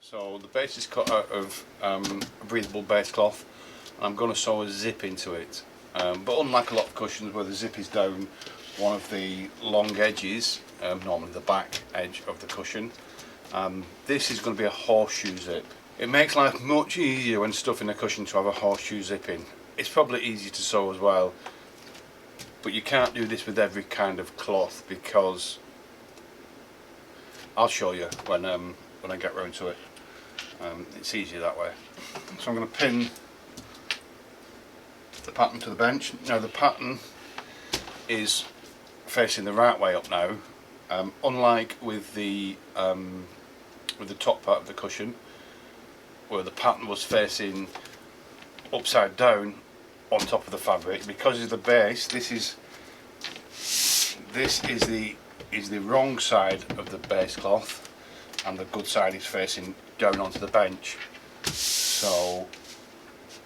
So the base is cut out of a breathable base cloth. I'm going to sew a zip into it, but unlike a lot of cushions where the zip is down one of the long edges, normally the back edge of the cushion, this is going to be a horseshoe zip. It makes life much easier when stuffing a cushion to have a horseshoe zip in. It's probably easy to sew as well, but you can't do this with every kind of cloth because I'll show you when I get round to it. It's easier that way. So I'm going to pin the pattern to the bench. Now the pattern is facing the right way up now, unlike with the top part of the cushion where the pattern was facing upside down on top of the fabric. Because of the base, this is the wrong side of the base cloth, and the good side is facing down onto the bench. So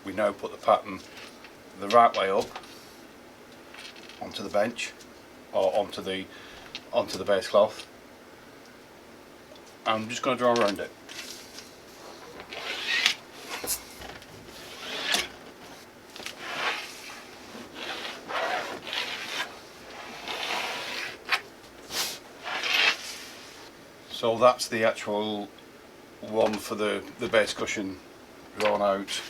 we now put the pattern the right way up onto the bench, or onto the base cloth. I'm just going to draw around it. So that's the actual one for the base cushion drawn out.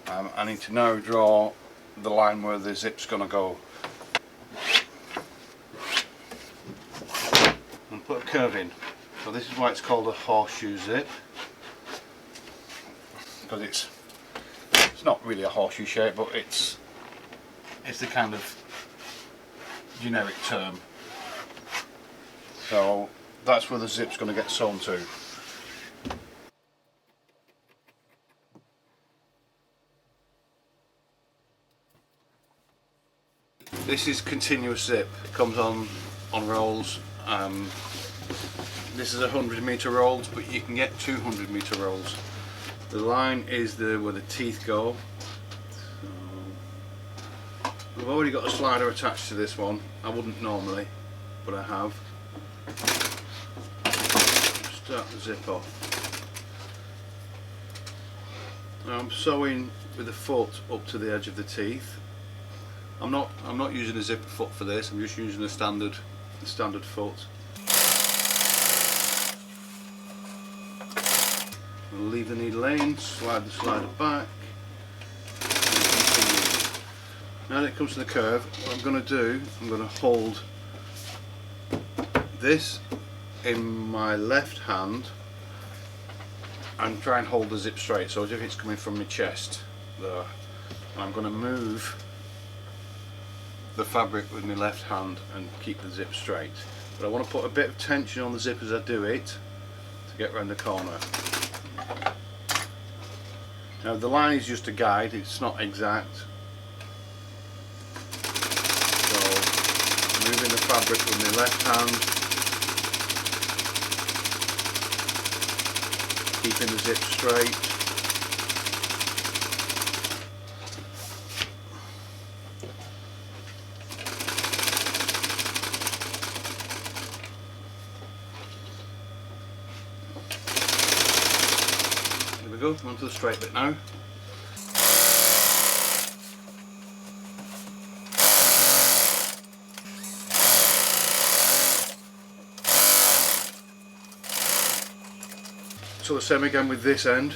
I need to now draw the line where the zip's going to go and put a curve in. So this is why it's called a horseshoe zip, because it's not really a horseshoe shape, but it's the kind of generic term. So that's where the zip's going to get sewn to. This is continuous zip. It comes on rolls. This is 100-meter rolls, but you can get 200-meter rolls. The line is where the teeth go. So I've already got a slider attached to this one. I wouldn't normally, but I have. Start the zip off. Now I'm sewing with the foot up to the edge of the teeth. I'm not using a zipper foot for this. I'm just using the standard foot. I'll leave the needle in, slide the slider back, and continue. Now that it comes to the curve, what I'm going to do, I'm going to hold this in my left hand and try and hold the zip straight, so as if it's coming from my chest there. And I'm going to move the fabric with my left hand and keep the zip straight. But I want to put a bit of tension on the zip as I do it to get round the corner. Now the line is just a guide, it's not exact. So moving the fabric with my left hand, keeping the zip straight. There we go, onto the straight bit now. So the same again with this end.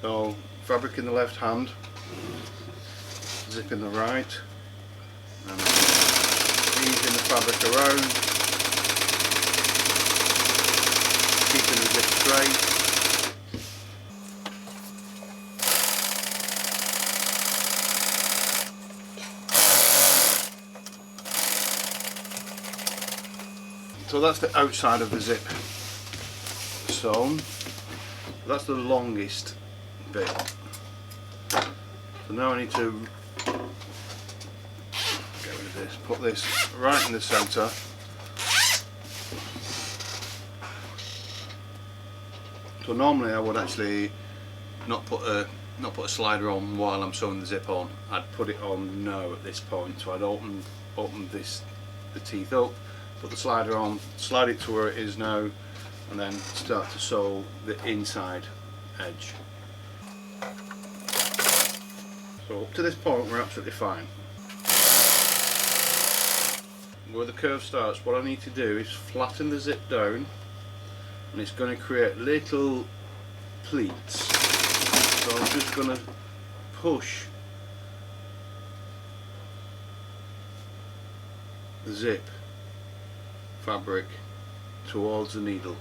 So fabric in the left hand, zip in the right, and easing the fabric around, keeping the zip straight. So that's the outside of the zip sewn. That's the longest bit. So now I need to get rid of this, put this right in the centre. So normally I would actually not put a slider on while I'm sewing the zip on. I'd put it on now at this point. So I'd open the teeth up, put the slider on, slide it to where it is now, and then start to sew the inside edge. So up to this point we're absolutely fine. Where the curve starts, what I need to do is flatten the zip down, and it's going to create little pleats. So I'm just going to push the zip fabric towards the needle.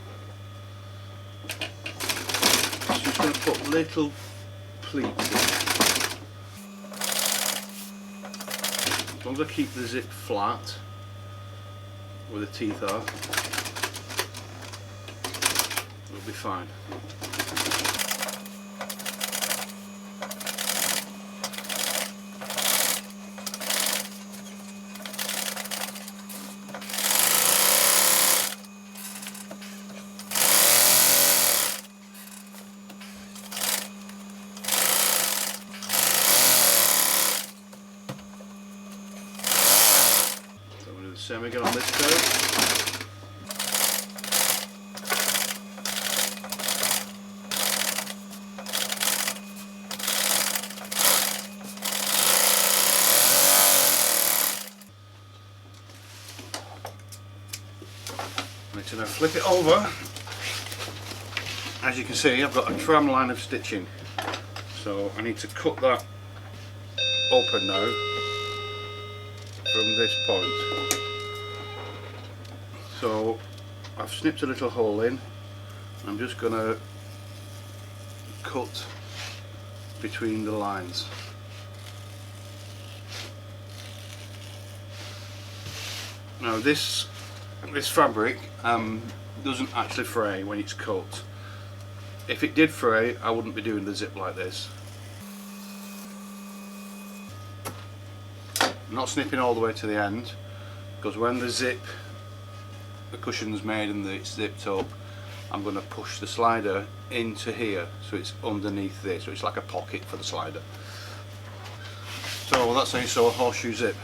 It's just going to put little pleats in. As long as I keep the zip flat where the teeth are, it'll be fine. Same again on this curve. I need to now flip it over. As you can see, I've got a tram line of stitching, so I need to cut that open now from this point. So I've snipped a little hole in. I'm just going to cut between the lines. Now this fabric doesn't actually fray when it's cut. If it did fray, I wouldn't be doing the zip like this. I'm not snipping all the way to the end, because when the cushion's made and it's zipped up, I'm going to push the slider into here, so it's underneath this, so it's like a pocket for the slider. So that's how you sew a horseshoe zip.